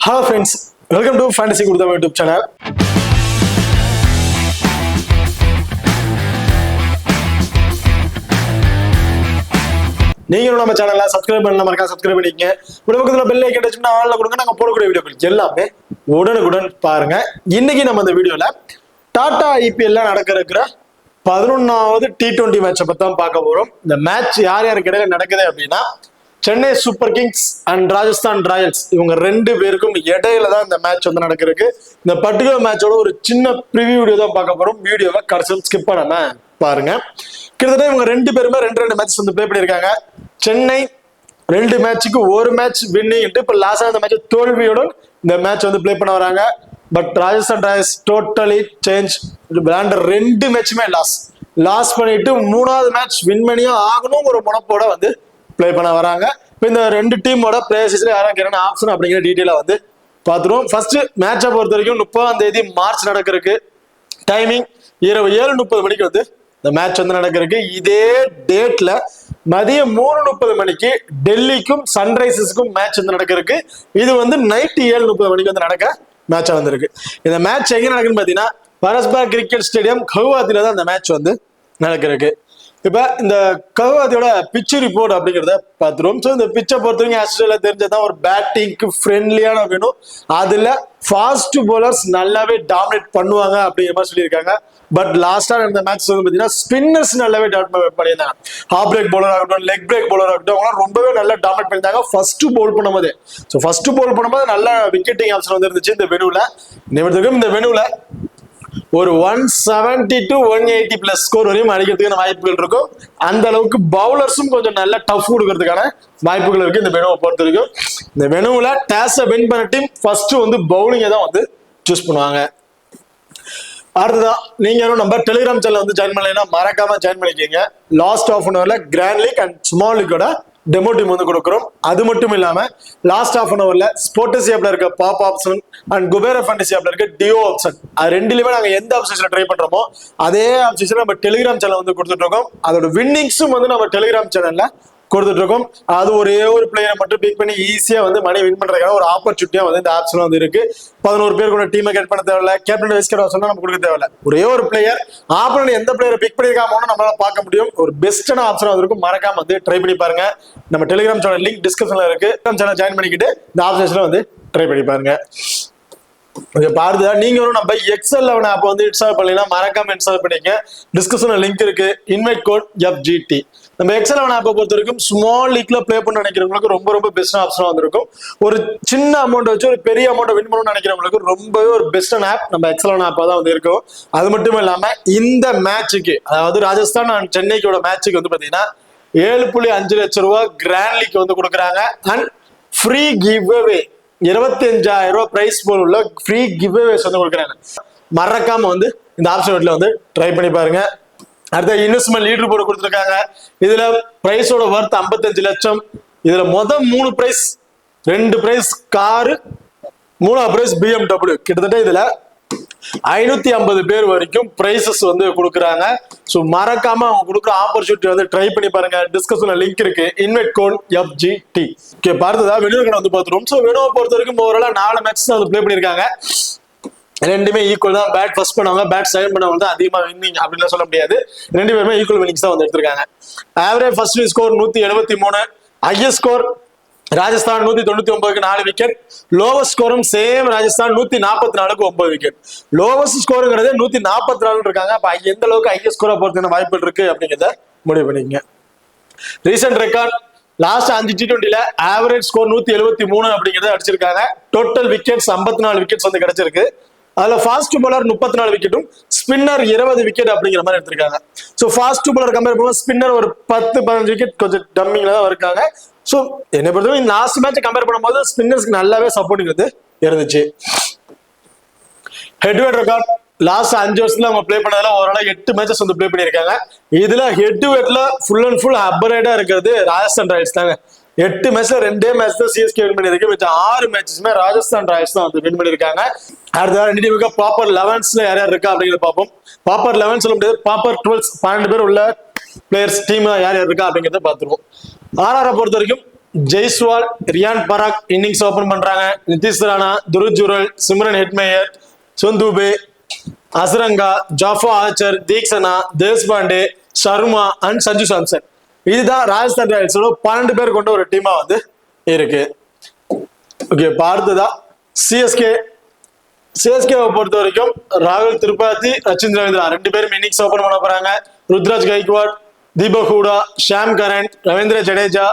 Hello friends, welcome to Fantasy Gurudam YouTube channel. நீங்க நம்ம சேனலை சப்ஸ்கிரைப் பண்ணல மறக்காம சப்ஸ்கிரைப் பண்ணிக்கங்க. கூட பக்கத்துல பெல் ஐகான் டச் ஆன்ல கொடுங்க. நாங்க போடக்கூடிய வீடியோக்கள் எல்லாமே உடனுக்குடன் பாருங்க. இன்னைக்கு நம்ம இந்த வீடியோல டாடா ஐபிஎல்ல நடக்கிற 11வது T20 மேட்சை பத்தி தான் பார்க்க போறோம். இந்த மேட்ச் யார் யாருக்கு இடையில நடக்குது அப்படின்னா Chennai super Kings and Rajasthan Royals இவங்க ரெண்டு பேருக்கும் இடையில தான் இந்த மேட்ச் வந்து நடக்கிறதுக்கு. இந்த பர்டிகுலர் மேட்சோட ஒரு சின்ன ப்ரிவியூ வீடியோ தான் பார்க்க போறோம். வீடியோவை கடைசியில் ஸ்கிப் பண்ணாம பாருங்க. கிட்டத்தட்ட இவங்க ரெண்டு பேருமே ரெண்டு மேட்ச் வந்து பிளே பண்ணியிருக்காங்க. சென்னை ரெண்டு மேட்சுக்கு ஒரு மேட்ச் வின்னிங், இப்போ லாஸ்டா இந்த மேட்ச் தோல்வியோட இந்த மேட்ச் வந்து பிளே பண்ண வராங்க. But Rajasthan Royals totally change, விளையாண்ட ரெண்டு மேட்சுமே லாஸ் பண்ணிட்டு மூணாவது மேட்ச் வின் பண்ணியும் ஆகணும் ஒரு முனப்போட வந்து பிளே பண்ண வராங்க. இப்போ இந்த ரெண்டு டீமோட பிளேயர்ஸ் யாராவது என்ன ஆப்ஷன் அப்படிங்கிற டீட்டெயிலா வந்து பார்த்துருவோம். ஃபர்ஸ்ட் மேட்சை பொறுத்த வரைக்கும் 30 மார்ச் நடக்கிறதுக்கு. டைமிங் இரவு 7:30 மணிக்கு வந்து இந்த மேட்ச் வந்து நடக்கிறதுக்கு. இதே டேட்ல மதியம் 3:30 மணிக்கு டெல்லிக்கும் சன்ரைசர்ஸுக்கும் மேட்ச் வந்து நடக்கிறதுக்கு. இது வந்து நைட் 7:30 மணிக்கு வந்து நடக்க மேட்சா வந்திருக்கு. இந்த மேட்ச் எங்க நடக்குன்னு பாத்தீங்கன்னா பரஸ்பர் கிரிக்கெட் ஸ்டேடியம் கவுஹாத்தில தான் இந்த மேட்ச் வந்து நடக்கிறதுக்கு. இப்ப இந்த கவுஹாத்தியோட பிச் ரிப்போர்ட் அப்படிங்கிறத பார்த்துருவோம். ஸோ இந்த பிச்சை பொறுத்தவரைக்கும் ஆஸ்திரேலியா தெரிஞ்சதான் ஒரு பேட்டிங்க்கு ஃப்ரெண்ட்லியான வேணும். அதுல ஃபாஸ்ட் போலர்ஸ் நல்லாவே டாமினேட் பண்ணுவாங்க அப்படிங்கிற மாதிரி சொல்லியிருக்காங்க. பட் லாஸ்டா நடந்த மேட்ச் வந்து பாத்தீங்கன்னா ஸ்பின்னர்ஸ் நல்லாவே டாமினேட் பண்ணியிருந்தாங்க. ஹாஃப் பிரேக் பவுலர் ஆகட்டும், லெக் பிரேக் பவுலர் ஆகட்டும், அவங்க ரொம்பவே நல்லா டாமினேட் பண்ணியிருந்தாங்க ஃபர்ஸ்ட் பவுல் பண்ணும்போது. ஸோ ஃபர்ஸ்ட் பவுல் பண்ணும்போது நல்ல விக்கெட்டிங் ஆப்ஷன் வந்து இருந்துச்சு இந்த வெனுவில். இந்த வெனுவில் ஒரு 170 to 180 பிளஸ் ஸ்கோர் வரையும் அடிக்கிறதுக்கான வாய்ப்புகள் இருக்கும். அந்த அளவுக்கு பவுலர்ஸும் கொஞ்சம் நல்ல டஃப் கொடுக்கறதுக்கான வாய்ப்புகள் இருக்கு இந்த வெனுவை பொறுத்த வரைக்கும். இந்த வெனுவில் டாஸை வின் பண்ண டீம் ஃபர்ஸ்ட் வந்து பவுலிங்கை தான் வந்து சூஸ் பண்ணுவாங்க. அடுத்ததான் நீங்க நம்ம டெலிகிராம் சேனல் வந்து ஜாயின் பண்ணலைன்னா மறக்காம ஜாயின் பண்ணிக்கோங்க. லாஸ்ட் ஆஃப் அன் ஹவர்ல கிராண்ட் லீக் அண்ட் ஸ்மால் லீக்கோட டெமோ டீம் வந்து கொடுக்குறோம். அது மட்டும் இல்லாம லாஸ்ட் ஆஃப் அன் ஹவர்ல ஸ்போர்ட்ஸ் ஆப்ல இருக்க பாப் ஆப்ஷன் அண்ட் குபேர ஃபேண்டசி ஆப்ல இருக்க டியோ ஆப்ஷன், அது ரெண்டுலயுமே நாங்க எந்த ஆப்ஷன்ஸ்ல ட்ரை பண்றோமோ அதே ஆப்ஷன்ஸ்ல நம்ம டெலிகிராம் சேனல் வந்து கொடுத்துட்டு இருக்கோம். அதோட வின்னிங்ஸும் வந்து நம்ம டெலிகிராம் சேனல்ல கொடுத்துட்டு இருக்கோம். அது ஒரே ஒரு பிளேயரை மட்டும் பிக் பண்ணி ஈஸியா வந்து மணி வின் பண்றதுக்கான ஒரு ஆப்பர்ச்சுனிட்டியா வந்து இந்த ஆப்ஷன் வந்து இருக்கு. 11 பேர் கூட டீமை கட் பண்ண தேவையில்ல, கேப்டன் வைஸ் கேப்டன் சொன்னா நம்ம கொடுக்க தேவையில்ல. ஒரே ஒரு பிளேயர் ஆப்பனன்ட் எந்த பிளேயரை பிக் பண்ணிருக்காமோ நம்மளால பார்க்க முடியும். ஒரு பெஸ்டான ஆப்ஷன் வந்து இருக்கும். மறக்காம வந்து ட்ரை பண்ணி பாருங்க. நம்ம டெலிகிராம் சேனல் லிங்க் டிஸ்கிரிப்ஷன்ல இருக்கு. சேனல் ஜாயின் பண்ணிக்கிட்டு இந்த ஆப்ஷன்ஸ்ல வந்து ட்ரை பண்ணி பாருங்க. பாருதா நீங்களும் நம்ம XL11 ஆப் வந்து இன்ஸ்டால் பண்ணீங்கன்னா மறக்காம இன்ஸ்டால் பண்ணிக்க. டிஸ்கிரிப்ஷன்ல லிங்க் இருக்கு. Invite code FGT. நம்ம XL11 ஆப்பை பொறுத்த வரைக்கும் ஸ்மால் லீக்ல பிளே பண்ண நினைக்கிறவங்களுக்கு ரொம்ப பெஸ்ட் ஆப்ஷனா வந்திருக்கும். ஒரு சின்ன அமௌண்ட் வச்சு ஒரு பெரிய அமௌண்ட் வின் பண்ணணும்னு நினைக்கிறவங்களுக்கு ரொம்பவே ஒரு பெஸ்டான ஆப் நம்ம XL11 ஆப்பா தான் வந்து இருக்கும். அது மட்டும் இல்லாம இந்த மேட்சுக்கு, அதாவது ராஜஸ்தான் அண்ட் சென்னைக்கோட மேட்சுக்கு வந்து பாத்தீங்கன்னா 7.5 லட்சம் ரூபாய் கிராண்ட் லீக் வந்து கொடுக்குறாங்க. அண்ட் ஃப்ரீ கிவ் அவே 25,000 ரூபாய் பிரைஸ் போல் உள்ள ஃப்ரீ கிவ் அவேஸ் வந்து கொடுக்குறாங்க. மறக்காம வந்து இந்த ஆப்ஷன் வந்து ட்ரை பண்ணி பாருங்க. அடுத்த இன்வெஸ்ட்மெண்ட் லீடர் போர்டு கொடுத்துருக்காங்க. இதுல பிரைஸோட வர்த் 55 லட்சம். இதுல மொதல் 3 பிரைஸ், 2 பிரைஸ் காரு, 3ஆவது பிரைஸ் BMW. கிட்டத்தட்ட இதுல 550 பேர் வரைக்கும் பிரைசஸ் வந்து கொடுக்குறாங்க. ஸோ மறக்காம அவங்க கொடுக்குற ஆப்பர்ச்சுனிட்டி வந்து ட்ரை பண்ணி பாருங்க. டிஸ்கஷன்ல லிங்க் இருக்கு. Invite code FGT. ஓகே, பார்த்ததா வெளியூர் வந்து பார்த்துருவோம். ஸோ வெனுவை பொறுத்த வரைக்கும் ஓவராலா 4 மேட்ச் தான் வந்து பிளே பண்ணியிருக்காங்க. ரெண்டுமே ஈக்குவல் தான். பேட் ஃபர்ஸ்ட் பண்ணவங்க, பேட் செகண்ட் பண்ணவங்க தான் அதிகமாக வின்னிங் அப்படின்லாம் சொல்ல முடியாது. ரெண்டு பேருமே ஈக்குவல் வின்னிங்ஸ் தான் வந்து எடுத்திருக்காங்க. Average first score 173. Highest score Rajasthan 199க்கு 4 விக்கெட். லோவஸ்ட் ஸ்கோரும் சேம் ராஜஸ்தான் 144க்கு 9 விக்கெட். லோவஸ்ட் ஸ்கோருங்கிறது 144 இருக்காங்க. அப்ப எந்த அளவுக்கு ஹையஸ்ட் ஸ்கோரை பொறுத்து வாய்ப்பு இருக்கு அப்படிங்கிறத முடிவு பண்ணிக்கங்க. ரீசெண்ட் ரெக்கார்ட் லாஸ்ட் 5 T20ல ஆவரேஜ் ஸ்கோர் 173 அப்படிங்கிறத அடிச்சிருக்காங்க. டோட்டல் விக்கெட்ஸ் 54 விக்கெட்ஸ் வந்து கிடைச்சிருக்கு. அதுல ஃபாஸ்ட் பவுலர் 34 விக்கெட்டும் ஸ்பின்னர் 20 விக்கெட் அப்படிங்கிற மாதிரி எடுத்திருக்காங்க. ஸோ ஃபாஸ்ட் பவுலர் கம்பேர் பண்ணும்போது ஸ்பின்னர் ஒரு 10-15 விக்கெட் கொஞ்சம் டம்மிங்ல தான் இருக்காங்க. ஸோ என்னை பொறுத்தவரை லாஸ்ட் மேட்ச் கம்பேர் பண்ணும்போது ஸ்பின்னர்ஸ்க்கு நல்லாவே சப்போர்ட்டிங் வந்து இருந்துச்சு. ஹெட்வேட் ரெக்கார்ட் லாஸ்ட் 5 வருஷத்துல அவங்க பிளே பண்ணதுல ஓரளவு 8 மேட்சஸ் வந்து பிளே பண்ணியிருக்காங்க. இதுல ஹெட்வேட்ல ஃபுல் அண்ட் ஃபுல் அப்ரேட்டா இருக்கிறது ராஜஸ்தான் ராயல்ஸ் தாங்க. 8 மேட்ச்ல 2 மேட்ச் தான் CSK வின் பண்ணிருக்கு. மிச்ச 6 மேட்சஸ்மே ராஜஸ்தான் ராயல்ஸ் தான் வந்து வின் பண்ணிருக்காங்க. அடுத்த ரெண்டு டீமுக்கு ப்ராப்பர் 11ஸ்ல யார் யார் இருக்கா அப்படிங்கிறத பார்ப்போம். ப்ராப்பர் 11 சொல்ல முடியாது, ப்ராப்பர் 12 12 பேர் உள்ள பிளேயர்ஸ் டீம் யார் யார் இருக்கா அப்படிங்கிறத பார்த்துருவோம். RR பொறுத்த வரைக்கும் ஜெய்ஸ்வால், ரியான் பராக் இன்னிங்ஸ் ஓபன் பண்றாங்க. நிதிஷ் ராணா, துருவ் ஜுரல், சிம்ரன் ஹெட்மேயர், சொந்துபே, Hasaranga, Jofra Archer, Theekshana, Deshpande, Sharma and Sanju Samson. இதுதான் ராஜஸ்தான் ராயல்ஸோட 12 பேர் கொண்ட ஒரு டீமா வந்து இருக்கு. ஓகே, அடுத்ததா சிஎஸ்கேவை பொறுத்த வரைக்கும் ராகுல் திரிபாதி, ரச்சின் ரவீந்திரா 2 பேரும் இன்னிங்ஸ் ஓபன் பண்ண போறாங்க. Ruturaj Gaikwad, Deepak Hooda, Sam Curran, Ravindra Jadeja,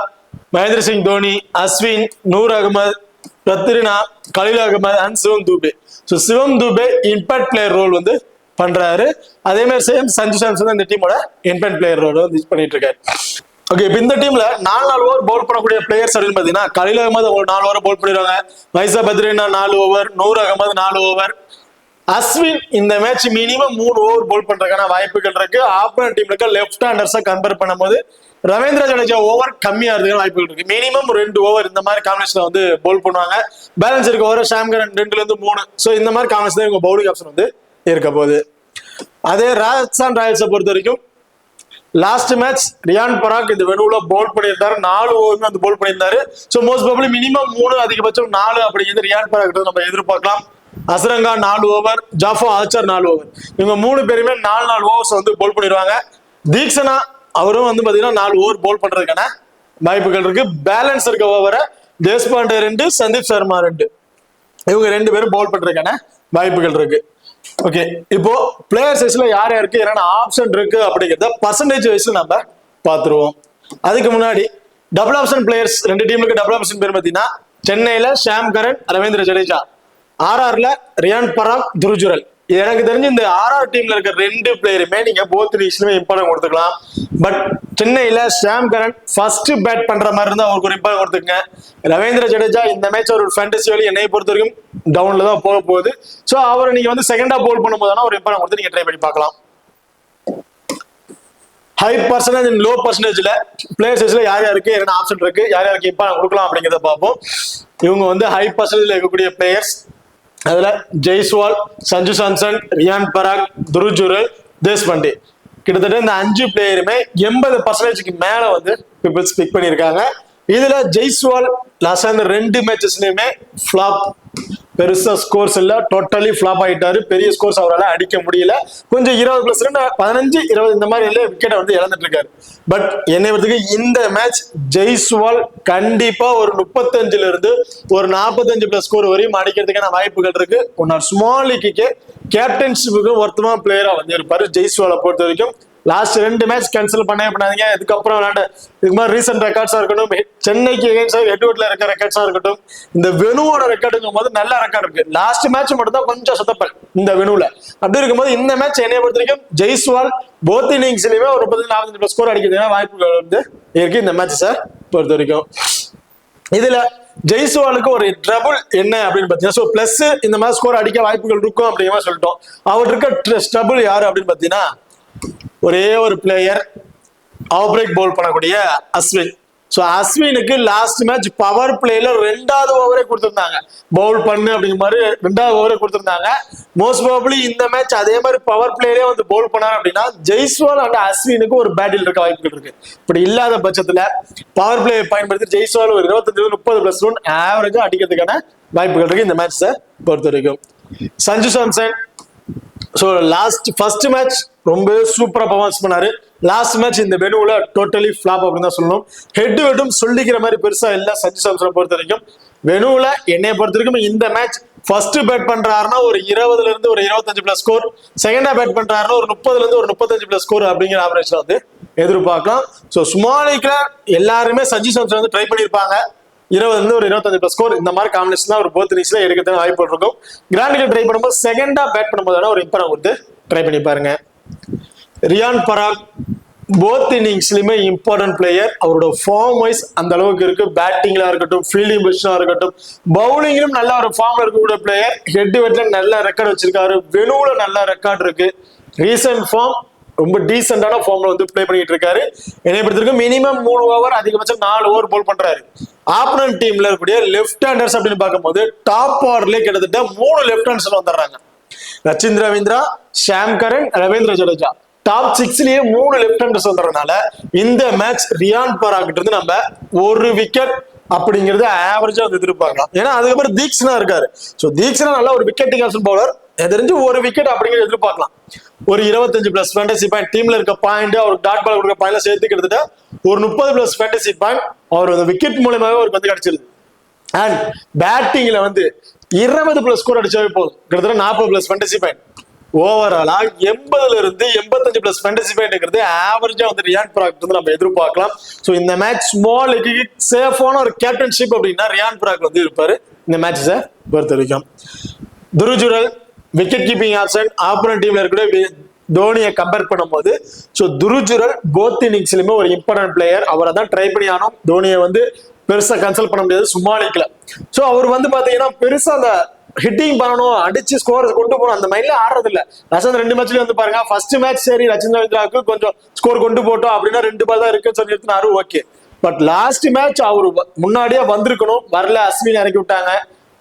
Mahendra Singh Dhoni, Ashwin, Noor Ahmad, Pathirana, Khaleel Ahmed and Shivam Dube. So Shivam Dube impact player role வந்து பண்றாரு. அதே மாதிரி சேம் சஞ்சு சாம்சன் இந்த டீமோட இம்பாக்ட் பிளேயர் ரோல் வந்து பண்ணிட்டு இருக்காரு. ஓகே, இப்போ இந்த டீம்ல 4 ஓவர் பவுல் பண்ணக்கூடிய பிளேயர்ஸ் அப்படின்னு பாத்தீங்கன்னா கலீல் அகமது ஒரு 4 ஓவர் பவுல் பண்ணிடுவாங்க. வைசா பத்ரினா 4 ஓவர், நூர் அகமது 4 ஓவர். அஸ்வின் இந்த மேட்ச் மினிமம் 3 ஓவர் பவுல் பண்றதுக்கான வாய்ப்புகள் இருக்கு. ஆப்போனன்ட் டீம்ல இருக்க லெஃப்ட் ஹேண்டர்ஸை கம்பேர் பண்ணும்போது ரவீந்திர ஜடேஜா ஓவர் கம்மியா இருக்கிற வாய்ப்புகள் இருக்கு. மினிமம் 2 ஓவர் இந்த மாதிரி காம்பினேஷன்ல வந்து பவுல் பண்ணுவாங்க. பேலன்ஸ் இருக்க ஓவர் ஷாம் கரன் 2ல இருந்து 3. ஸோ இந்த மாதிரி காம்பினேஷன் தான் இவங்க பவுலிங் ஆப்ஷன் வந்து இருக்க போகுது. அதே ராஜஸ்தான் ராயல்ஸை பொறுத்த வரைக்கும் லாஸ்ட் மேட்ச் ரியான் பராக் இந்த வெனுவுல பவுல் பண்ணியிருந்தாரு. 4 ஓவர் வந்து பவுல் பண்ணியிருந்தாரு. ஸோ மோஸ்ட் ப்ராபபிலி மினிமம் 3 அதிகபட்சம் 4 அப்படிங்கிறது ரியான் பராக் நம்ம எதிர்பார்க்கலாம். Hasaranga 4 over, Jofra Archer 4 over. இவங்க 3 பேருமே 4 ஓவர்ஸ் வந்து பவுல் பண்ணிடுவாங்க. தீக்ஷனா அவரும் வந்து பாத்தீங்கன்னா 4 ஓவர் பவுல் பண்றதுக்கான வாய்ப்புகள் இருக்கு. பேலன்ஸ் இருக்க ஓவரை தேஷ்பாண்டே 2, சந்தீப் சர்மா 2, இவங்க 2 பேரும் பவுல் பண்றதுக்கான வாய்ப்புகள் இருக்கு. ஓகே, இப்போ பிளேயர் சைஸ்ல யார் யாருக்கு என்னென்ன ஆப்ஷன் இருக்கு அப்படிங்கிறத பர்சன்டேஜ் வைஸ்ல நம்ம பார்த்துருவோம். அதுக்கு முன்னாடி டபுள் ஆப்ஷன் பிளேயர்ஸ் 2 டீமுக்கு டபுள் ஆப்ஷன் பேர் பார்த்தீங்கன்னா சென்னையில ஷாம் கரன், ரவீந்திர ஜடேஜா, ஆர்ஆர்ல ரியான் பராக், துருவ் ஜுரல். எனக்கு தெரிஞ்சு இந்த ஆர்ஆர் டீம்ல இருக்க 2 பிளேயருமே நீங்க போத் இன்னிங்ஸ்லயுமே இம்பார்ட்டன்ட் கொடுத்துக்கலாம். பட் சென்னையில ஷாம் கரன் ஃபர்ஸ்ட் பேட் பண்ற மாதிரி இருந்தா அவருக்கு ஒரு இம்பார்ட்டன்ட் கொடுத்துக்கங்க. ரவீந்திர ஜடேஜா இந்த மேட்ச் ஒரு ஃபேண்டசி வழி என்னை பொறுத்த வரைக்கும் டவுன்ல தான் போக போகுது. ஸோ அவரை நீங்க வந்து செகண்டா பவுல் பண்ணும்போது ஒரு இம்பார்ட்டன்ட் கொடுத்து நீங்க ட்ரை பண்ணி பார்க்கலாம். ஹை பர்சன்டேஜ் அண்ட் லோ பர்சன்டேஜ்ல பிளேயர் சைஸ்ல யார் யாருக்கு என்ன ஆப்ஷன் இருக்கு, யார் யாருக்கு இம்பார்ட்டன்ட் கொடுக்கலாம் அப்படிங்கிறத பார்ப்போம். இவங்க வந்து ஹை பர்சன்டேஜ்ல இருக்கக்கூடிய பிளேயர்ஸ். அதுல ஜெய்ஸ்வால், சஞ்சு சாம்சன், ரியான் பராக், துருவ் ஜுரல், தேஷ்பாண்டே கிட்டத்தட்ட இந்த 5 பிளேயருமே 80% மேல வந்து பீப்புள்ஸ் பிக் பண்ணியிருக்காங்க. இதுல ஜெய்ஸ்வால் லாஸ்டா இந்த 2 மேட்சஸ்லயுமே ஃபிளாப், பெருசா ஸ்கோர்ஸ் இல்ல, டோட்டலி ஃபிளாப் ஆயிட்டாரு. பெரிய ஸ்கோர்ஸ் அவரால் அடிக்க முடியல. கொஞ்சம் 20+2, 15, 20 இந்த மாதிரி விக்கெட்டை வந்து இழந்துட்டு இருக்காரு. பட் என்னை பொறுத்தவரைக்கும் இந்த மேட்ச் ஜெய்ஸ்வால் கண்டிப்பா ஒரு 35ல இருந்து ஒரு 45+ ஸ்கோர் வரையும் அடிக்கிறதுக்கான வாய்ப்புகள் இருக்கு. ஒரு ஸ்மால் லீக்கு கேப்டன்ஷிப்புக்கு ஒருத்தமான பிளேயரா வந்து இருப்பாரு ஜெய்ஸ்வாலை பொறுத்த வரைக்கும். லாஸ்ட் 2 மேட்ச் கேன்சல் பண்ணாதீங்க. இதுக்கப்புறம் விளையாண்ட இதுக்கு மாதிரி ரீசெண்ட் ரெக்கார்ட்ஸா இருக்கட்டும், சென்னைக்கு எட்வர்ட்ல இருக்க ரெக்கார்ட்ஸா இருக்கட்டும், இந்த வெனுவோட ரெக்கார்டுங்கும் போது நல்ல ரெக்கார்ட் இருக்கு. லாஸ்ட் மேட்ச் மட்டும் தான் கொஞ்சம் சொதப்பல் இந்த வெனுல. அப்படி இருக்கும்போது இந்த மேட்ச் என்னைய பொறுத்த வரைக்கும் ஜெய்ஸ்வால் போத் இன்னிங்ஸ்லயுமே ஒரு 45 ஸ்கோர் அடிக்கிறதுக்கான வாய்ப்புகள் வந்து இருக்கு இந்த மேட்சஸை பொறுத்த வரைக்கும். இதுல ஜெய்ஸ்வாலுக்கு ஒரு ட்ரபுள் என்ன அப்படின்னு பாத்தீங்கன்னா, ஸோ பிளஸ் இந்த மாதிரி ஸ்கோர் அடிக்க வாய்ப்புகள் இருக்கும் அப்படிங்கிற மாதிரி சொல்லிட்டோம். அவர் இருக்க ட்ரபுள் யாரு அப்படின்னு பாத்தீங்கன்னா ஒரே ஒரு பிளேயர் ஆஃப் பிரேக் பவுல் பண்ணக்கூடிய அஸ்வின். ஸோ அஸ்வினுக்கு லாஸ்ட் மேட்ச் பவர் பிளேல 2வது ஓவரே கொடுத்திருந்தாங்க. பவுல் பண்ணு அப்படிங்கிற மாதிரி 2வது ஓவரே கொடுத்திருந்தாங்க. மோஸ்ட் ப்ராபபிலி இந்த மேட்ச் அதே மாதிரி பவர் பிளேலே வந்து பவுல் பண்ணாரு அப்படின்னா ஜெய்ஸ்வால் அண்ட் அஸ்வினுக்கு ஒரு பேட்டில் இருக்க வாய்ப்புகள் இருக்கு. இப்படி இல்லாத பட்சத்துல பவர் பிளே பயன்படுத்தி ஜெய்ஸ்வால் ஒரு 25-30+ ரன் ஆவரேஜா அடிக்கிறதுக்கான வாய்ப்புகள் இருக்கு இந்த மேட்சை பொறுத்த வரைக்கும். Sanju Samson so first match ரொம்ப சூப்பரா பர்ஃபார்மன்ஸ் பண்ணாரு. லாஸ்ட் மேட்ச் இந்த வெனுவுல டோட்டலி ஃபிளாப் அப்படின்னு தான் சொல்லணும். ஹெட் வெட்டும் சொல்லிக்கிற மாதிரி பெருசா இல்ல சஞ்சு சாம்சனை பொறுத்த வரைக்கும். வெனுவுல என்னைய பொறுத்த வரைக்கும் இந்த மேட்ச் ஃபர்ஸ்ட் பேட் பண்றாருன்னா ஒரு 20ல இருந்து ஒரு 25+ ஸ்கோர், செகண்டா பேட் பண்றாருன்னா ஒரு 30ல இருந்து ஒரு 35+ ஸ்கோர் அப்படிங்கிற ஆவரேஜ்ல வந்து எதிர்பார்க்கலாம். ஸோ ஸ்மால் லீக்ல எல்லாருமே சஞ்சு சாம்சன் வந்து ட்ரை பண்ணியிருப்பாங்க. 20ல இருந்து ஒரு 25+ ஸ்கோர் இந்த மாதிரி காம்பினேஷன் தான் ஒரு போத் இன்னிங்ஸ்ல எடுக்கிறதுக்கு வாய்ப்பு இருக்கும். கிராண்ட் லீக் ட்ரை பண்ணும்போது செகண்டா பேட் பண்ணும்போது ஒரு இம்பார்ட்டன்ட் கொடுத்து ட்ரை பண்ணி பாருங்க. ரியான் பராக் போத் இன்னிங்ஸ்லயுமே இம்பார்ட்டன்ட் பிளேயர். அவரோட ஃபார்ம் வைஸ் அந்த அளவுக்கு இருக்கு. பேட்டிங்ல இருக்கட்டும், ஃபீல்டிங் பொசிஷனா இருக்கட்டும், பவுலிங்கிலும் நல்ல ஒரு ஃபார்ம்ல இருக்கக்கூடிய பிளேயர். ஹெட் வெட்ல நல்ல ரெக்கார்ட் வச்சிருக்காரு. வெனுவுல நல்ல ரெக்கார்ட் இருக்கு. ரீசன்ட் ஃபார்ம் ரொம்ப டீசென்டான ஃபார்ம்ல வந்து பிளே பண்ணிட்டு இருக்காரு. என்னை பொறுத்தவரைக்கும் மினிமம் 3 ஓவர் அதிகபட்சம் 4 ஓவர் பவுல் பண்றாரு. ஆப்போனன்ட் டீம்ல இருக்கக்கூடிய லெஃப்ட் ஹேண்டர்ஸ் அப்படின்னு பார்க்கும்போது டாப் ஆர்டர்ல கிட்டத்தட்ட 3 லெஃப்ட் ஹேண்டர்ஸ் வந்துடுறாங்க. Rachin Ravindra, Sam Curran, Ravindra Jadeja top 6லயே 3 லெஃப்ட் ஹேண்டர்ஸ் வந்ததுனால இந்த மேட்ச் ரியான் பராக் கிட்ட இருந்து நம்ம ஒரு விக்கெட் அப்படிங்கிறது ஆவரேஜா வந்து எதிர்பார்க்கலாம். ஏன்னா அதுக்கப்புறம் தீக்ஷனா இருக்காரு. சோ தீக்ஷனா நல்ல ஒரு விக்கெட்டிங் ஆப்ஷன் பவுலர், தெரிஞ்சு ஒரு விக்கெட் அப்படிங்கிறது எதிர்பார்க்கலாம். ஒரு 25+ ஃபேண்டசி பாயிண்ட், டீம்ல இருக்க பாயிண்ட், அவர் டாட் பால் கொடுக்க பாயிண்ட்ல சேர்த்து கிட்டத்தட்ட ஒரு 30+ ஃபேண்டசி பாயிண்ட் அவர் அந்த விக்கெட் மூலமாவே அவருக்கு வந்து கிடைச்சிருது. அண்ட் பேட்டிங்ல வந்து 20+ ஸ்கோர் அடிச்சாவே போதும், கிட்டத்தட்ட 40+ ஃபேண்டசி பாயிண்ட். ஓவராலா 80ல இருந்து 85+ ஃபேண்டசி பாயிண்ட்ங்கிறது ஆவரேஜா வந்து ரியான் பராக் வந்து நம்ம எதிர்பார்க்கலாம். சோ இந்த மேட்ச் ஸ்மால் லீக்கு சேஃபான ஒரு கேப்டன்ஷிப் அப்படின்னா ரியான் பராக் வந்து இருப்பாரு இந்த மேட்சை பொறுத்த வரைக்கும். துருஜுரல் விக்கெட் கீப்பிங் ஆப்ஷன், ஆப்போனன்ட் டீம்ல இருக்கிற தோனியை கம்பேர் பண்ணும்போது சோ துருஜுரல் போத் இன்னிங்ஸ்லயுமே ஒரு இம்பார்ட்டன்ட் பிளேயர். அவரை தான் ட்ரை பண்ணி ஆனோம். தோனியை வந்து பெருசா கன்சல்ட் பண்ண முடியாது சும்மா லீக்ல. சோ அவர் வந்து பாத்தீங்கன்னா பெருசா அந்த ஹிட்டிங் பண்ணணும், அடிச்சு ஸ்கோர் கொண்டு போகணும் அந்த மைண்ட்ல ஆடுறது இல்ல. ரசந்த் 2 மேட்ச்லயும் வந்து பாருங்க, ஃபர்ஸ்ட் மேட்ச் சரி ரச்சின் ரவீந்திராவுக்கு கொஞ்சம் ஸ்கோர் கொண்டு போட்டோம் அப்படின்னா 2 பால் தான் இருக்குன்னு சொல்லி நிறுத்தினாரு, ஓகே. பட் லாஸ்ட் மேட்ச் அவரு முன்னாடியே வந்திருக்கணும், வரல, அஸ்வின் இறக்கி விட்டாங்க.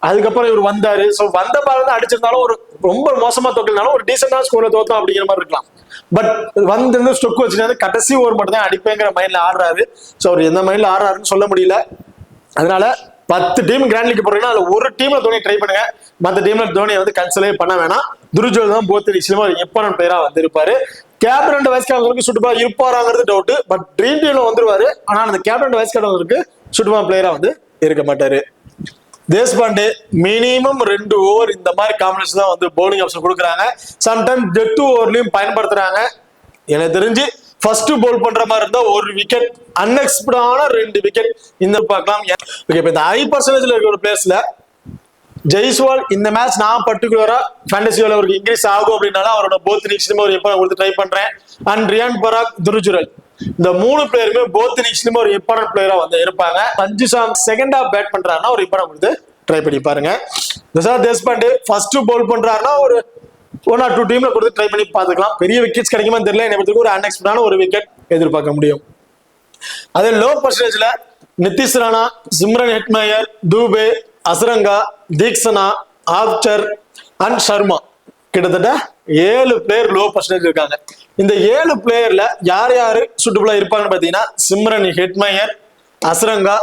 அதுக்கப்புறம் இவர் வந்தாரு. சோ வந்த பால் வந்து அடிச்சிருந்தாலும் ஒரு ரொம்ப மோசமா தோக்கலனாலும் ஒரு டீசென்டான ஸ்கோர்ல தோத்தோம் அப்படிங்கிற மாதிரி இருக்கலாம். பட் வந்து ஸ்டொக் வச்சுட்டு கடைசி ஓவர் மட்டும் தான் அடிப்பேங்கிற மைண்ட்ல ஆடுறாரு. சோ அவர் எந்த மைண்ட்ல ஆடுறாருன்னு சொல்ல முடியல. அதனால 10 டீம் கிராண்ட் லீக் போறீங்கன்னா அதுல ஒரு டீம்ல தோனி ட்ரை பண்ணுங்க, மற்ற டீம்ல தோனியை வந்து கன்சலே பண்ண வேணாம். துருஜுரல் தான் போத் இன்னிங்ஸ்லயும் ஒரு இம்பார்ட்டன்ட் பிளேயரா வந்து இருப்பாரு. கேப்டன் அண்ட் வைஸ் கேப்டனுக்கு சுட்டுபா இருப்பாராங்கிறது டவுட். பட் ட்ரீம் டீம்ல வந்துருவாரு. ஆனா அந்த கேப்டன் அண்ட் வைஸ் கேப்டனுக்கு சுட்டுபா பிளேயரா வந்து இருக்க மாட்டாரு. தேஷ்பாண்டே மினிமம் 2 ஓவர் இந்த மாதிரி காம்பினேஷன் தான் வந்து பவுலிங் ஆப்ஷன் கொடுக்குறாங்க. சம்டைம் டெத் ஓவர்லயும் பயன்படுத்துறாங்க. எனக்கு தெரிஞ்சு ஃபர்ஸ்ட் பவுல் பண்ற மாதிரி இருந்தா ஒரு விக்கெட், அன்எக்ஸ்பெக்டடான 2 விக்கெட் இந்த பார்க்கலாம். ஓகே, இப்போ இந்த ஹை பர்சன்டேஜ்ல இருக்கிற ஒரு பிளேஸ்ல ஜெய்ஸ்வால் இந்த மேட்ச் நான் பர்டிகுலரா ஃபேண்டசியோல அவருக்கு இன்க்ரீஸ் ஆகும் அப்படின்னால அவரோட போத் இன்னிங்ஸ்லயுமே ஒரு இப்போ கொடுத்து ட்ரை பண்றேன். அண்ட் ரியான் பராக், துருஜுரல் இந்த 3 பிளேயருமே போத் இன்னிங்ஸ்லயுமே ஒரு இம்பார்ட்டன்ட் பிளேயரா வந்து இருப்பாங்க. சஞ்சு சாம் செகண்ட் ஹாஃப் பேட் பண்றாருன்னா ஒரு இம்பார்ட்டன்ட் கொடுத்து ட்ரை பண்ணி பாருங்க. தேஷ்பாண்டே ஃபர்ஸ்ட் பவுல் பண்றாருன்னா ஒரு 1 or 2 டீம்ல கொடுத்து ட்ரை பண்ணி பார்த்துக்கலாம். பெரிய விக்கெட்ஸ் கிடைக்குமா தெரியல, எனக்கு ஒரு அன்எக்ஸ்பெக்டான ஒரு விக்கெட் எதிர்பார்க்க முடியும். அதே லோ பர்சன்டேஜ்ல Nitish Rana, Shimron Hetmyer, Dube, Hasaranga, Theekshana, Archer and Sharma கிட்டத்தட்ட 7 பிளேயர் லோ பர்சன்டேஜ் இருக்காங்க. இந்த 7 பிளேயர்ல யார் யாரு சூட்டபிளா இருப்பாங்கன்னு பாத்தீங்கன்னா Shimron Hetmyer, Hasaranga,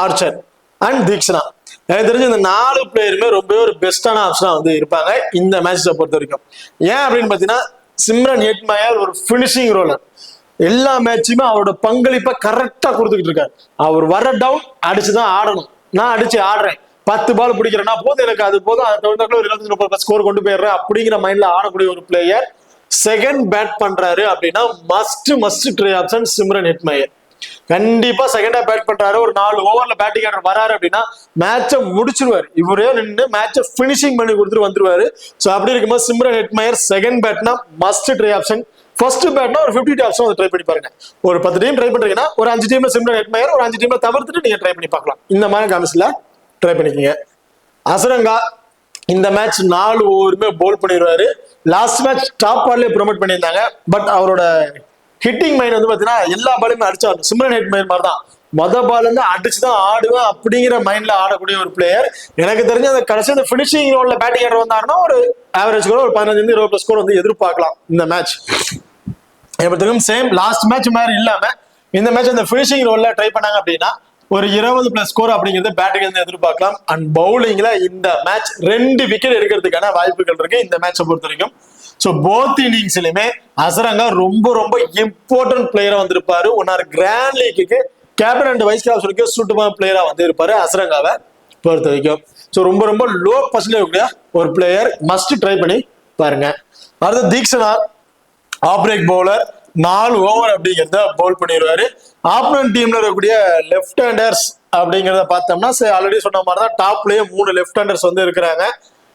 Archer and Theekshana. எனக்கு தெரிஞ்ச இந்த 4 பிளேயருமே ரொம்ப ஒரு பெஸ்டான ஆப்ஷனா வந்து இருப்பாங்க இந்த மேட்சை பொறுத்த வரைக்கும். ஏன் அப்படின்னு பாத்தீங்கன்னா சிம்ரன் ஹெட்மயர் ஒரு பினிஷிங் ரோலர், எல்லா மேட்சுமே அவரோட பங்களிப்பை கரெக்டா கொடுத்துக்கிட்டு இருக்காரு. அவர் வர டவுன் அடிச்சுதான் ஆடணும், நான் அடிச்சு ஆடுறேன், 10 பால் பிடிக்கிறேன்னா போதும், எனக்கு அது போதும், அதை தவிர்த்தாக்குள்ள ஒரு 25-30 ஸ்கோர் கொண்டு போயிடுறேன் அப்படிங்கிற மைண்ட்ல ஆடக்கூடிய ஒரு பிளேயர். செகண்ட் பேட் பண்றாரு அப்படின்னா must try option Simran Hetmyer. கண்டிப்பா செகண்ட் ஹாஃப் பேட் பண்றாரு, ஒரு 4 ஓவர்ல பேட்டிங் ஆர்டர் வராரு அப்படின்னா மேட்சை முடிச்சிருவாரு. இவரே நின்று மேட்சை பினிஷிங் பண்ணி கொடுத்துட்டு வந்துருவாரு. சோ அப்படி இருக்கும்போது சிம்ரன் ஹெட்மயர் செகண்ட் பேட்னா மஸ்ட் ட்ரை ஆப்ஷன். ஃபர்ஸ்ட் பேட்னா ஒரு 50 ஆப்ஷன் அதை ட்ரை பண்ணி பாருங்க. ஒரு 10 டீம் ட்ரை பண்றீங்கன்னா ஒரு 5 டீம்ல சிம்ரன் ஹெட்மயர், ஒரு 5 டீம்ல தவிர்த்துட்டு நீங்க ட்ரை பண்ணி பார்க்கலாம். இந்த மாதிரி காமிஸ்ல ட்ரை பண்ணிக்கங்க. அசரங்கா இந்த மேட்ச் 4 ஓவருமே போல் பண்ணிடுவாரு. லாஸ்ட் மேட்ச் டாப் பால்லே ப்ரொமோட் பண்ணியிருந்தாங்க. பட் அவரோட ஹிட்டிங் மைண்ட் வந்து பாத்தீங்கன்னா எல்லா பாலுமே அடிச்சாரு. சிம்ரன் ஹெட்மயர் மாதிரி தான், பால் இருந்து அடிச்சுதான் ஆடுவேன் அப்படிங்கிற மைண்ட்ல ஆடக்கூடிய ஒரு பிளேயர். எனக்கு தெரிஞ்ச அந்த கடைசி அந்த பினிஷிங் ரோல்ல பேட்டிங் ஆட வந்தாருன்னா ஒரு ஆவரேஜ் ஸ்கோர் ஒரு 15-20 ஸ்கோர் வந்து எதிர்பார்க்கலாம் இந்த மேட்ச். சேம் லாஸ்ட் மேட்ச் மாதிரி இல்லாம இந்த மேட்ச் அந்த பினிஷிங் ரோல்ல ட்ரை பண்ணாங்க அப்படின்னா ஒரு 20+ ஸ்கோர் அப்படிங்கிறது பேட்டிங் வந்து எதிர்பார்க்கலாம். அண்ட் பவுலிங்ல இந்த மேட்ச் 2 விக்கெட் எடுக்கிறதுக்கான வாய்ப்புகள் இருக்கு இந்த மேட்சை பொறுத்த வரைக்கும். ஸோ போத் இன்னிங்ஸ்லயுமே அசரங்கா ரொம்ப ரொம்ப இம்பார்ட்டன்ட் பிளேயரா வந்திருப்பாரு. ஒன்னார் கிராண்ட் லீக்கு கேப்டன் அண்ட் வைஸ் கேப்டனுக்கு சூட்டபிள் பிளேயரா வந்து இருப்பாரு அசரங்காவை பொறுத்த வரைக்கும். ஸோ ரொம்ப ரொம்ப லோ பர்சன்டேஜ் ஒரு பிளேயர் மஸ்ட் ட்ரை பண்ணி பாருங்க. அடுத்து Theekshana off break bowler, 4 over அப்படிங்கிறத பவுல் பண்ணிடுவாரு. ஆப்போனன்ட் டீம்ல இருக்கக்கூடிய லெஃப்ட் ஹேண்டர்ஸ் அப்படிங்கிறத பார்த்தோம்னா ஆல்ரெடி சொன்ன மாதிரி தான் டாப்லயே 3 லெஃப்ட் ஹேண்டர்ஸ் வந்து இருக்கிறாங்க.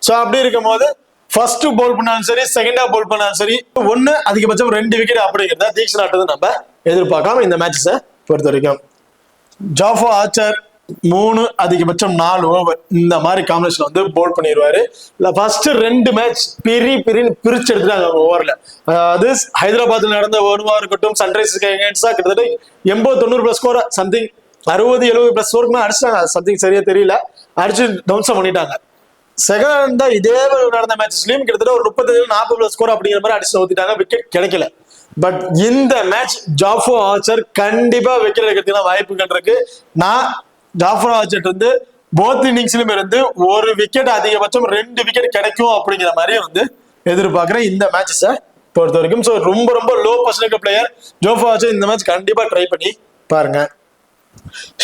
ஸோ அப்படி இருக்கும் போது ஃபர்ஸ்ட் பவுல் பண்ணாலும் சரி, செகண்ட் ஹாஃப் பவுல் பண்ணாலும் சரி, 1 அதிகபட்சம் 2 விக்கெட் அப்படிங்கிறத தீக்ஷனாட்டது நம்ம எதிர்பார்க்கலாம் இந்த மேட்சஸை பொறுத்த வரைக்கும். ஜாஃபோ ஆர்ச்சர் 3 அதிகபட்சம் 4 ஓவர் இந்த மாதிரி காம்பினேஷன் வந்து போல் பண்ணிடுவாரு. ஃபர்ஸ்ட் 2 மேட்ச் பிரிச்சு எடுத்துட்டாங்க ஓவர்ல. அதாவது ஹைதராபாத்ல நடந்த ஓவரா இருக்கட்டும், சன்ரைசர்ஸ் அகைன்ஸ்டா கிட்டத்தட்ட 80-90+ ஸ்கோர், சம்திங் 60-70+ ஸ்கோருக்கு அடிச்சிட்டாங்க. சம்திங் சரியா தெரியல, அடிச்சு டவுன்ஸ் பண்ணிட்டாங்க. செகண்ட் இதே நடந்த மேட்ச்லயும் கிட்டத்தட்ட ஒரு 35-40+ ஸ்கோர் அப்படிங்கிற மாதிரி அடிச்சு ஊத்திட்டாங்க, விக்கெட் கிடைக்கல. பட் இந்த மேட்ச் ஜாஃபோ ஆர்ச்சர் கண்டிப்பா விக்கெட் எடுக்கிறதுக்கு வாய்ப்புகள் இருக்கு. நான் ஜாஃபோ ஆர்ச்சர் வந்து போத் இன்னிங்ஸ்லயும் இருந்து ஒரு விக்கெட் அதிகபட்சம் 2 விக்கெட் கிடைக்கும் அப்படிங்கிற மாதிரி வந்து எதிர்பார்க்கிறேன் இந்த மேட்சஸை பொறுத்த வரைக்கும். ஸோ ரொம்ப ரொம்ப low percentage player Jofra Archer. இந்த மேட்ச் கண்டிப்பா ட்ரை பண்ணி பாருங்க.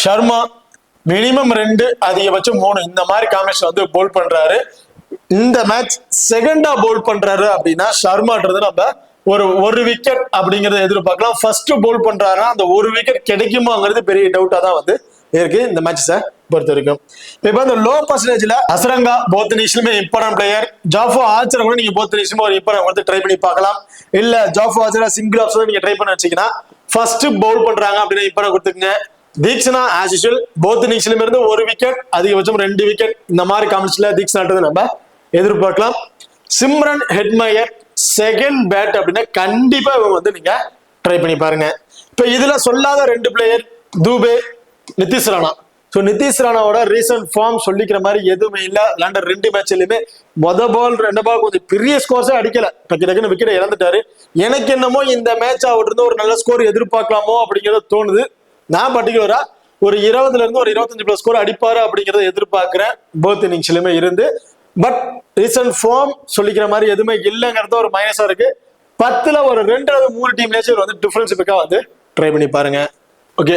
ஷர்மா மினிமம் 2 அதிகபட்சம் 3 இந்த மாதிரி காம்பினேஷன் வந்து போல் பண்றாரு. இந்த மேட்ச் செகண்டா போல் பண்றாரு அப்படின்னா ஷர்மான்றது நம்ம ஒரு விக்கெட் அப்படிங்கறத எதிர்பார்க்கலாம். ஃபர்ஸ்ட் போல் பண்றாருன்னா அந்த ஒரு விக்கெட் கிடைக்குமாங்கிறது பெரிய டவுட்டா தான் வந்து இருக்கு இந்த மேட்சஸை பொறுத்த வரைக்கும். இப்ப இந்த லோ பர்சன்டேஜ்ல அசரங்கா போத் இன்னிங்ஸ்லயுமே இம்பார்ட்டன்ட் பிளேயர். ஜாஃபோ ஆர்ச்சர் கூட நீங்க போத் இன்னிங்ஸ்லயும் ஒரு இம்பார்ட்டன்ட் வந்து ட்ரை பண்ணி பார்க்கலாம். இல்ல ஜாஃபோ ஆர்ச்சர் சிங்கிள் ஆப்ஷன் நீங்க ட்ரை பண்ண வச்சீங்கன்னா ஃபர்ஸ்ட் பவுல் பண்றாங்க அப்படின்னா இம்பார்ட்டன்ட் கொடுத்துக்கங்க. தீக்ஷனா ஆஸ் யூசுவல் போத் இன்னிங்ஸ்லயும் இருந்து ஒரு விக்கெட் அதிகபட்சம் 2 விக்கெட் இந்த மாதிரி காம்பினேஷன்ல தீக்ஷனான்றது நம்ம எதிர்பார்க்கலாம். சிம்ரன் ஹெட்மயர் செகண்ட் பேட் அப்படின்னா கண்டிப்பா இவங்க வந்து நீங்க ட்ரை பண்ணி பாருங்க. இப்ப இதுல சொல்லாத 2 பிளேயர் தூபே, நிதிஷ் ராணா. ஸோ நிதிஷ் ராணாவோட ரீசன்ட் ஃபார்ம் சொல்லிக்கிற மாதிரி எதுவுமே இல்லை. விளையாண்ட 2 மேட்ச்லயுமே பால் 2 பால் கொஞ்சம் பெரிய ஸ்கோர்ஸே அடிக்கல, டக்குன்னு விக்கெட் இழந்துட்டாரு. எனக்கு என்னமோ இந்த மேட்ச் அவர்கிட்ட இருந்து ஒரு நல்ல ஸ்கோர் எதிர்பார்க்கலாமோ அப்படிங்கறது தோணுது. நான் பர்டிகுலரா ஒரு 20ல இருந்து ஒரு 25+ ஸ்கோர் அடிப்பாரு அப்படிங்கறத எதிர்பார்க்கிறேன் போத் இன்னிங்ஸ்லயுமே இருந்து. பட் ரீசன்ட் ஃபார்ம் சொல்லிக்கிற மாதிரி எதுவுமே இல்லைங்கிறது ஒரு மைனஸா இருக்கு. 10ல ஒரு 2 அல்லது 3 டீம்லேயும் வந்து டிஃபரன்ஸ் பிக்கா வந்து ட்ரை பண்ணி பாருங்க. ஓகே,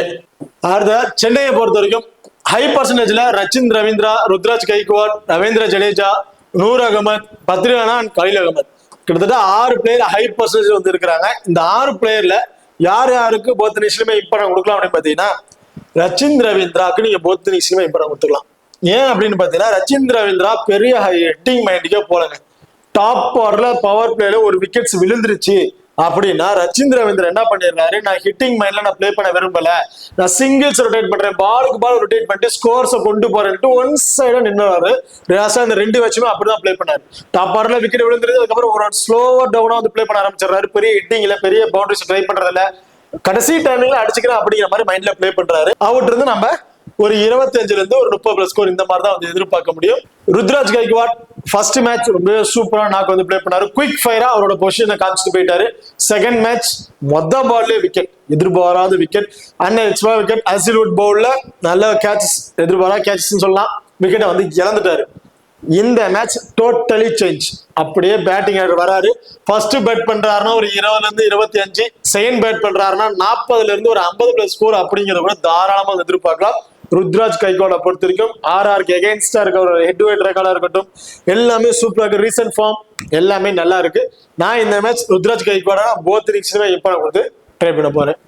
அடுத்த சென்னையை பொறுத்த வரைக்கும் ஹை பர்சன்டேஜ்ல ரச்சின் ரவீந்திரா, ருத்ராஜ் கைக்வாட், ரவீந்திர ஜடேஜா, நூர் அகமது, பத்ரி ராணா அண்ட் கலீல் அகமது கிட்டத்தட்ட 6 பிளேயர் ஹை பர்சன்டேஜ் வந்து இருக்கிறாங்க. இந்த 6 பிளேயர்ல யார் யாருக்கு போத் இன்னிங்ஸ்லயுமே இம்பார்ட்டன்ட் கொடுக்கலாம் அப்படின்னு பாத்தீங்கன்னா ரச்சின் ரவீந்திராக்கு நீங்க போத் இன்னிங்ஸ்லயுமே இம்பார்ட்டன்ட் கொடுத்துக்கலாம். ஏன் அப்படின்னு பாத்தீங்கன்னா ரச்சின் ரவீந்திரா பெரிய ஹெட்டிங் மைண்டுக்கே போலங்க. டாப் ஆர்டர்ல பவர் பிளேல ஒரு விக்கெட்ஸ் விழுந்துருச்சு அப்படின்னா ரச்சின் ரவீந்திரா என்ன பண்ணிடுறாரு, நான் ஹிட்டிங் மைண்ட்ல நான் பிளே பண்ண விரும்பல, நான் சிங்கிள்ஸ் ரொட்டேட் பண்றேன், பாலுக்கு பால் ரொட்டேட் பண்ணிட்டு ஸ்கோர்ஸை கொண்டு போறேன்ட்டு ஒன் சைடா நின்னுறாரு. இந்த 2 மேட்சுமே அப்படிதான் பிளே பண்ணாரு. டாப் ஆர்டர்ல விக்கெட் விழுந்துருது, அதுக்கப்புறம் ஒரு ஸ்லோவர் டவுனா வந்து பிளே பண்ண ஆரம்பிச்சிடறாரு. பெரிய ஹிட்டிங்ல பெரிய பவுண்டரிஸ் ட்ரை பண்றதுல கடைசி டைம்ல அடிச்சுக்கிறேன் அப்படிங்கிற மாதிரி மைண்ட்ல பிளே பண்றாரு. அவர்கிட்ட இருந்து நம்ம ஒரு 25ல இருந்து ஒரு 30+ ஸ்கோர் இந்த மாதிரி தான் வந்து எதிர்பார்க்க முடியும். ருத்ராஜ் கைக்வாட் ஃபர்ஸ்ட் மேட்ச் ரொம்ப சூப்பரா நாக்கு வந்து பிளே பண்ணாரு. குயிக் ஃபயரா அவரோட பொசிஷனை காமிச்சிட்டு போயிட்டாரு. செகண்ட் மேட்ச் பால்லே விக்கெட், எதிர்பாராத விக்கெட், அன்எக்ஸ்பெக்டட் விக்கெட். அசில்வுட் பவுல்ல நல்ல கேட்சஸ், எதிர்பாராத கேட்சஸ் சொல்லலாம், விக்கெட்டை வந்து இழந்துட்டாரு. இந்த மேட்ச் டோட்டலி சேஞ்ச். அப்படியே பேட்டிங் ஆர்டர் வராரு. ஃபர்ஸ்ட் பேட் பண்றாருன்னா ஒரு 20ல இருந்து 25, செகண்ட் பேட் பண்றாருன்னா 40ல இருந்து ஒரு 50+ ஸ்கோர் அப்படிங்கிறத கூட தாராளமா எதிர்பார்க்கலாம். ருத்ராஜ் கைக்வாட பொறுத்த வரைக்கும் ஆர்ஆர்க்கு எகெயின்ஸ்டா இருக்க ஒரு ஹெட் டு ஹெட் ரெக்கார்டா இருக்கட்டும், எல்லாமே சூப்பரா இருக்கு. ரீசன்ட் ஃபார்ம் எல்லாமே நல்லா இருக்கு. நான் இந்த மேட்ச் ருத்ராஜ் கைக்வாட போத் இன்னிங்ஸ்லயுமே இம்பார்ட்டன்ட் கொடுத்து ட்ரை பண்ண போறேன்.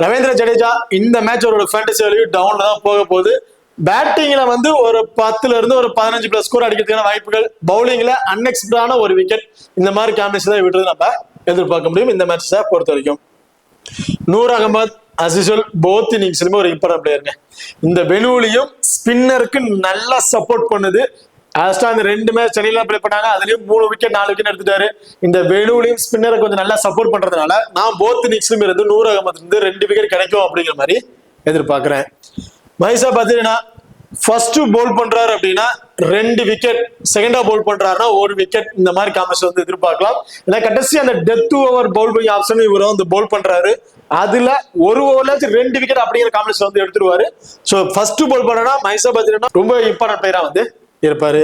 ரவீந்திர ஜடேஜா இந்த மேட்ச் அவரோட ஃபேண்டசி வேல்யூ டவுன்ல தான் போக போகுது. பேட்டிங்ல வந்து ஒரு 10ல இருந்து ஒரு 15+ ஸ்கோர் அடிக்கிறதுக்கான வாய்ப்புகள், பவுலிங்ல அன்எக்ஸ்பெக்டான ஒரு விக்கெட், இந்த மாதிரி காம்பினேஷன் தான் விட்டுறது நம்ம எதிர்பார்க்க முடியும் இந்த மேட்சை பொறுத்த வரைக்கும். நூர் அகமது அசிசுல் போத் இன்னிங்ஸ்லயுமே ஒரு இம்பார்ட்டன்ட் பிளேயருங்க. இந்த வெனுலையும் ஸ்பின்னருக்கு நல்லா சப்போர்ட் பண்ணுது. அந்த 2 மேட்ச் சென்னையில பிளே பண்ணாங்க, அதுலயும் 3 விக்கெட் 4 விக்கெட் எடுத்துட்டாரு. இந்த வெனுலையும் ஸ்பின்னரை கொஞ்சம் நல்லா சப்போர்ட் பண்றதுனால நான் போத் இன்னிங்ஸ்லயும் இருந்து நூர் அகமது இருந்து 2 விக்கெட் கிடைக்கும் அப்படிங்கிற மாதிரி எதிர்பார்க்கிறேன். மஹிசா பத்ரினா ஃபர்ஸ்ட் போல் பண்றாரு அப்படின்னா 2 விக்கெட், செகண்டா போல் பண்றாருன்னா 1 விக்கெட், இந்த மாதிரி காம்பினேஷன் வந்து எதிர்பார்க்கலாம். ஏன்னா கடைசி அந்த டெத் ஓவர் பவுல் பண்ணி ஆப்ஷன் இவர் வந்து போல் பண்றாரு. அதுல ஒரு ஓவர்ல 2 விக்கெட் அப்படிங்கிற காம்பினேஷன் வந்து எடுத்துருவாரு. ஸோ ஃபர்ஸ்ட் போல் பண்ணா மஹிசா பத்ரினா ரொம்ப இம்பார்ட்டன்ட் பிளேயரா வந்து இருப்பாரு.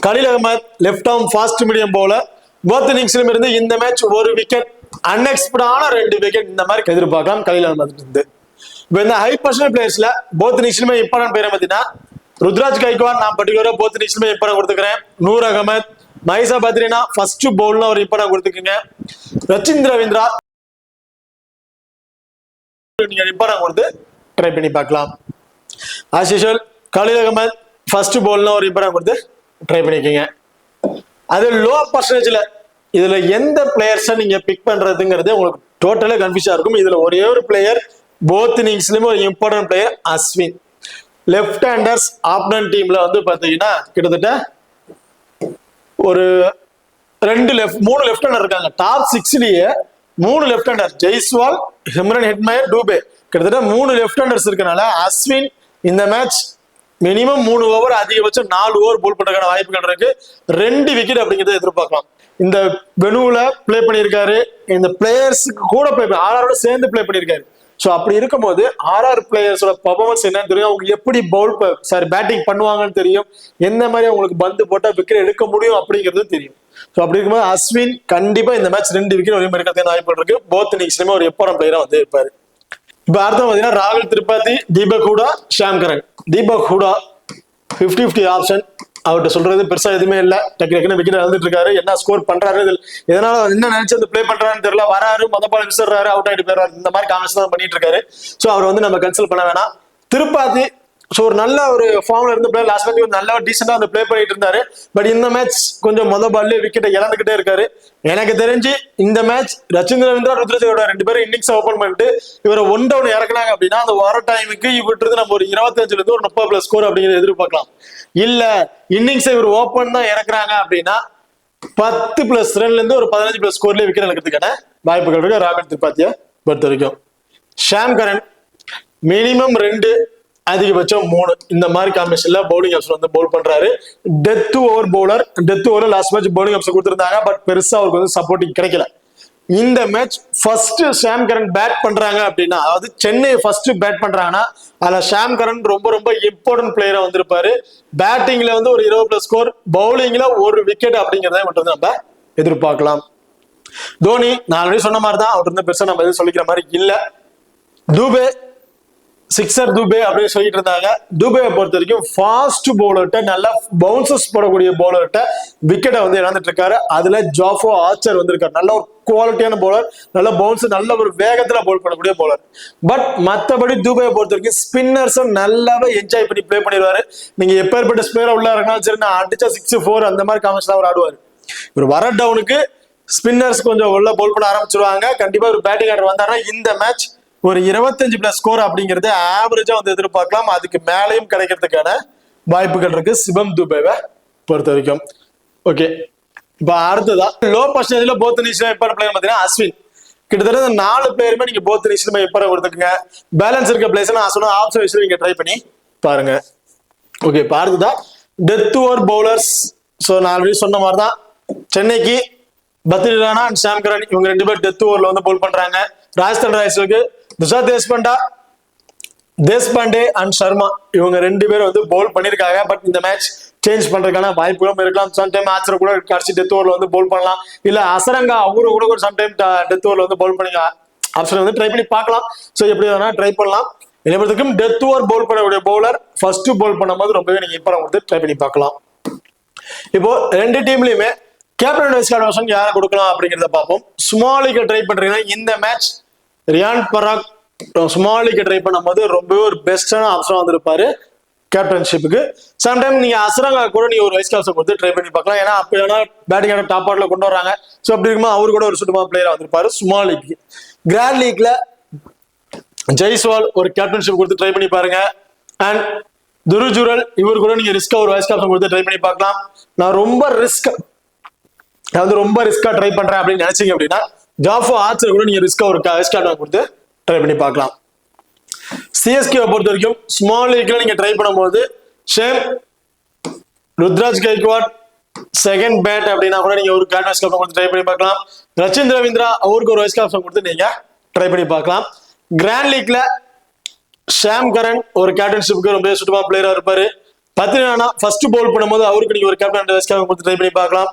Khaleel Ahmed left arm fast medium bowler. Both இன்னிங்ஸ்லயும் இருந்து இந்த மேட்ச் 1 விக்கெட், அன்எக்ஸ்பெக்டான 2 விக்கெட் இந்த மாதிரி எதிர்பார்க்கலாம் கலீல் அகமது இருந்து. இப்போ இந்த ஹை பர்சனல் பிளேயர்ஸ்ல போத் இன்னிங்ஸ்லயுமே இம்பார்ட்டன்ட் பிளேயர் பார்த்தீங்கன்னா ருத்ராஜ் கைக்வாட் நான் பர்டிகுலரா போத் இன்னிங்ஸ்லயுமே இம்பார்ட்டன்ட் கொடுத்துக்கிறேன். நூர் அகமது, மஹிசா பத்ரினா ஃபர்ஸ்ட் பவுல்ல ஒரு இம்பார்ட்டன்ட் கொடுத்துக்கீங்க. ரச்சின் ரவீந்திரா நீங்க இம்பார்ட்டன்ட் கொடுத்து ட்ரை பண்ணி பார்க்கலாம். As usual Khaleel Ahmed first பவுல்ல ஒரு இம்பார்ட்டன்ட் கொடுத்து ட்ரை பண்ணிக்கோங்க. அது லோ பர்சன்டேஜ்ல இதுல எந்த பிளேயர்ஸை நீங்க பிக் பண்றதுங்கிறது உங்களுக்கு டோட்டலா கன்ஃபியூஸா இருக்கும். இதுல ஒரே ஒரு பிளேயர் போத் இன்னிங்ஸ்லயுமே ஒரு important player Ashwin. Left handers ஆப்னன் டீம்ல வந்து பாத்தீங்கன்னா கிட்டத்தட்ட ஒரு 3 லெஃப்ட் ஹேண்டர் இருக்காங்க. டாப் 6லயே 3 left hander, Jaiswal, Shimron Hetmyer, Dube, கிட்டத்தட்ட 3 லெஃப்ட் ஹேண்டர்ஸ் இருக்கனால அஸ்வின் இந்த மேட்ச் மினிமம் 3 ஓவர், அதிகபட்சம் 4 ஓவர் போல் பண்றதுக்கான வாய்ப்புகள் இருக்கு. 2 விக்கெட் அப்படிங்கறத எதிர்பார்க்கலாம். இந்த வெனுவுல பிளே பண்ணியிருக்காரு, இந்த பிளேயர்ஸுக்கு கூட ஆர்ஆரோட சேர்ந்து பிளே பண்ணியிருக்காரு. ஸோ அப்படி இருக்கும்போது ஆர்ஆர் பிளேயர்ஸோட பர்ஃபார்மன்ஸ் என்னன்னு தெரியும், அவங்க எப்படி பேட்டிங் பண்ணுவாங்கன்னு தெரியும், எந்த மாதிரி அவங்களுக்கு பந்து போட்டா விக்கெட் எடுக்க முடியும் அப்படிங்கிறது தெரியும். ஸோ அப்படி இருக்கும்போது அஸ்வின் கண்டிப்பா இந்த மேட்ச் 2 விக்கெட் ஒரே மாதிரி எடுக்கிறதுக்கு வாய்ப்பு இருக்கு. போத் இன்னிங்ஸ்லயுமே ஒரு எப்பறம் பிளேயரா வந்து இருப்பாரு. இப்ப அடுத்த பாத்தீங்கன்னா ராகுல் திரிபாதி, தீபக் ஹூடா, ஷாம் கரன். தீபக் ஹூடா 50-50 ஆப்ஷன், அவர்கிட்ட சொல்றது பெருசா எதுவுமே இல்ல. டக்குனு விக்கெட் இழந்துட்டு இருக்காரு. என்ன ஸ்கோர் பண்றாரு, எதனால என்ன நினைச்சு அந்த பிளே பண்றாருன்னு தெரியல. வராரு, பால் விசிறாரு, அவுட் ஆயிட்டு போயிடுறாரு. இந்த மாதிரி காமெண்ட்ஸ் தான் பண்ணிட்டு இருக்காரு. சோ அவர் வந்து நம்ம கன்சல்ட் பண்ண வேணாம். திரிபாதி ஒரு நல்ல ஒரு ஃபார்ம்ல இருந்து பிளேயர், லாஸ்ட் மேட்ச் நல்ல டீசெண்டா வந்து பிளே பண்ணிட்டு இருந்தாரு. பட் இந்த மேட்ச் கொஞ்சம் பால்ல விக்கெட்டை இழந்துகிட்டே இருக்காரு. எனக்கு தெரிஞ்சு இந்த மேட்ச் ரச்சின் ரவீந்திரா, ருத்ராஜோட 2 பேரும் இன்னிங்ஸ் ஓபன் பண்ணிட்டு இவரை 1 டவுன் இறக்குனாங்க அப்படின்னா அந்த வர டைமுக்கு இவருக்கு நம்ம ஒரு 25ல இருந்து ஒரு 30+ ஸ்கோர் அப்படிங்கிறத எதிர்பார்க்கலாம். இல்ல இன்னிங்ஸ் இவர் ஓபன் தான் இறக்குறாங்க அப்படின்னா 10+ ரன்ல இருந்து ஒரு 15+ ஸ்கோர்ல விக்கெட் எடுக்கிறதுக்கான வாய்ப்புகள் இருக்கு ராகுல் திரிபாதியை பொறுத்த வரைக்கும். ஷாம் கரன் மினிமம் 2, அதிகபட்சம் 3 இந்த மாதிரி காம்பினேஷன்ல பவுலிங் ஆப்ஷன் வந்து பவுல் பண்றாரு. Death over bowler. Death over last match bowling option கொடுத்திருந்தாங்க. பட் பெருசா அவருக்கு வந்து சப்போர்ட்டிங் கிடைக்கல. இந்த match first Sam Curran bat பண்றாங்க அப்படின்னா, அதாவது சென்னை ஃபர்ஸ்ட் பேட் பண்றாங்கன்னா அதுல ஷாம் கரன் ரொம்ப ரொம்ப இம்பார்ட்டன்ட் பிளேயரா வந்திருப்பாரு. பேட்டிங்ல வந்து ஒரு 20+ ஸ்கோர், பவுலிங்ல ஒரு விக்கெட் அப்படிங்கறத மட்டும் நம்ம எதிர்பார்க்கலாம். தோனி நான் ஆல்ரெடி சொன்ன மாதிரி தான், அவர் வந்து பெருசா நம்ம எதுவும் சொல்லிக்கிற மாதிரி இல்ல. தூபே சிக்ஸர் தூபே அப்படின்னு சொல்லிட்டு இருந்தாங்க. தூபேவை பொறுத்த வரைக்கும் ஃபாஸ்ட் பவுலர்கிட்ட, நல்லா பவுன்சஸ் போடக்கூடிய பவுலர்கிட்ட விக்கெட்டை வந்து இழந்துட்டு இருக்காரு. அதுல ஜாஃபோ ஆர்ச்சர் வந்திருக்காரு. நல்ல ஒரு குவாலிட்டியான பவுலர், நல்ல பவுன்ஸ், நல்ல ஒரு வேகத்துல பவுல் பண்ணக்கூடிய பவுலர். பட் மற்றபடி தூபேவை பொறுத்த வரைக்கும் ஸ்பின்னர்ஸும் நல்லாவே என்ஜாய் பண்ணி பிளே பண்ணிடுவாரு. நீங்க எப்பேற்பட்ட ஸ்பின்னரா உள்ள இருந்தாலும் சரி, நான் அடிச்சா 6-4 அந்த மாதிரி காமெண்ட்ஸ் அவர் ஆடுவாரு. ஒரு வர டவுனுக்கு ஸ்பின்னர்ஸ் கொஞ்சம் உள்ள பவுல் பண்ண ஆரம்பிச்சிருவாங்க. கண்டிப்பா ஒரு பேட்டிங் ஆர்டர் வந்தாருன்னா இந்த மேட்ச் ஒரு 25+ ஸ்கோர் அப்படிங்கறது ஆவரேஜா வந்து எதிர்பார்க்கலாம். அதுக்கு மேலையும் கிடைக்கிறதுக்கான வாய்ப்புகள் இருக்கு சிவம் துபேவை பொறுத்த வரைக்கும். ஓகே, இப்ப அடுத்ததா லோ பர்சன்டேஜ்ல போத் இன்னிங்ஸ்ல எப்ப பிளேயர் பாத்தீங்கன்னா அஸ்வின். கிட்டத்தட்ட 4 பிளேயருமே நீங்க போத் இன்னிங்ஸ்ல எப்ப கொடுத்துக்குங்க. பேலன்ஸ் இருக்க பிளேஸ் நான் சொன்ன ஆப்ஷன் வச்சு நீங்க ட்ரை பண்ணி பாருங்க. ஓகே, இப்ப அடுத்ததா டெத் ஓவர் பவுலர்ஸ். சோ நான் ஆல்ரெடி சொன்ன மாதிரி தான், சென்னைக்கு பத்ரி ராணா அண்ட் ஷாம் கரன் இவங்க 2 பேர் டெத் ஓவர்ல வந்து பவுல் பண்றாங்க. ராஜஸ்தான் ராயல்ஸ்க்கு துஷார் தேஷ்பாண்டே அண்ட் சர்மா இவங்க 2 பேரும் வந்து பவுல் பண்ணிருக்காங்க. பட் இந்த மேட்ச் சேஞ்ச் பண்றதுக்கான வாய்ப்புகளும் இருக்கலாம். சம்டைம் ஆச்சர கூட கடைசி டெத் ஓவர்ல வந்து பவுல் பண்ணலாம். இல்ல அசரங்கா அவரு கூட சம்டைம் டெத் ஓவர்ல வந்து பவுல் பண்ணி ஆப்ஷன் வந்து ட்ரை பண்ணி பார்க்கலாம். ஸோ எப்படி வேணா ட்ரை பண்ணலாம். என்னைக்கும் டெத் ஓவர் பவுல் பண்ணக்கூடிய பவுலர் ஃபர்ஸ்ட் பவுல் பண்ணும்போது ரொம்பவே நீங்க இப்போ வந்து ட்ரை பண்ணி பார்க்கலாம். இப்போ 2 டீம்லயுமே கேப்டன் வைஸ் கேப்டன் யாரை கொடுக்கலாம் அப்படிங்கிறத பார்ப்போம். ஸ்மால் விக்கெட் ட்ரை பண்றீங்கன்னா இந்த மேட்ச் ரியான் பராக் ஸ்மால் விக்கெட் ட்ரை பண்ணும்போது ரொம்பவே ஒரு பெஸ்டான ஆப்ஷன் வந்திருப்பாரு கேப்டன்ஷிப்புக்கு. சம்டைம் நீங்க அசரங்கா கூட நீங்க ஒரு வைஸ் கேப்டன் கொடுத்து ட்ரை பண்ணி பார்க்கலாம். ஏன்னா அப்ப ஏன்னா பேட்டிங் ஆட டாப் ஆர்டர்ல கொண்டு வராங்க. ஸோ அப்படி இருக்கும்போது அவரு கூட ஒரு சுத்தமான பிளேயரா வந்திருப்பாரு ஸ்மால் லீக். கிராண்ட் லீக்ல ஜெய்ஸ்வால் ஒரு கேப்டன்ஷிப் கொடுத்து ட்ரை பண்ணி பாருங்க. அண்ட் துருஜுரல் இவர் கூட நீங்க ரிஸ்கா ஒரு வைஸ் கேப்டன் கொடுத்து ட்ரை பண்ணி பார்க்கலாம். நான் ரொம்ப ரிஸ்கா ட்ரை பண்றேன் அப்படின்னு நினைச்சீங்க அப்படின்னா ஜாஃபோ ஆர்ச்சர் கூட நீங்க ரிஸ்கா ஒரு வைஸ் கேப்டன் கொடுத்து ட்ரை பண்ணி பார்க்கலாம். சிஎஸ்கே பொறுத்த வரைக்கும் ஸ்மால் லீக்ல நீங்க ட்ரை பண்ணும்போது shame Ruturaj Gaikwad second bat அப்படின்னா கூட நீங்க ஒரு வைஸ் கேப்டன் கொடுத்து ட்ரை பண்ணி பார்க்கலாம். ரச்சின் ரவீந்திரா அவருக்கு ஒரு வைஸ் கேப்டன் கொடுத்து நீங்க ட்ரை பண்ணி பார்க்கலாம். கிராண்ட் லீக்ல ஷாம் கரன் ஒரு கேப்டன்ஷிப்புக்கு ரொம்ப சுத்தமா பிளேயரா இருப்பாரு. பத்ரி ராணா ஃபர்ஸ்ட் பவுல் பண்ணும்போது அவருக்கு நீங்க ஒரு கேப்டன் வைஸ் கேப்டன் கொடுத்து ட்ரை பண்ணி பார்க்கலாம்.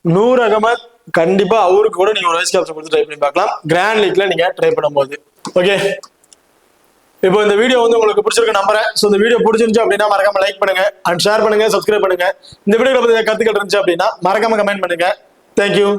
நூர் அகமது கண்டிப்பா அவருக்கு கூட நீங்க ஒரு வைஸ் கேப்டன் கொடுத்து ட்ரை பண்ணி பார்க்கலாம் கிராண்ட் லீக்ல நீங்க ட்ரை பண்ணும்போது. ஓகே, இப்போ இந்த வீடியோ வந்து உங்களுக்கு பிடிச்சிருக்க நம்புறேன். ஸோ இந்த வீடியோ பிடிச்சிருந்துச்சு அப்படின்னா மறக்காம லைக் பண்ணுங்க அண்ட் ஷேர் பண்ணுங்க, சப்ஸ்கிரைப் பண்ணுங்க. இந்த வீடியோல பத்தி கருத்துக்கள் இருந்துச்சு அப்படின்னா மறக்காம கமெண்ட் பண்ணுங்க. தேங்க்யூ.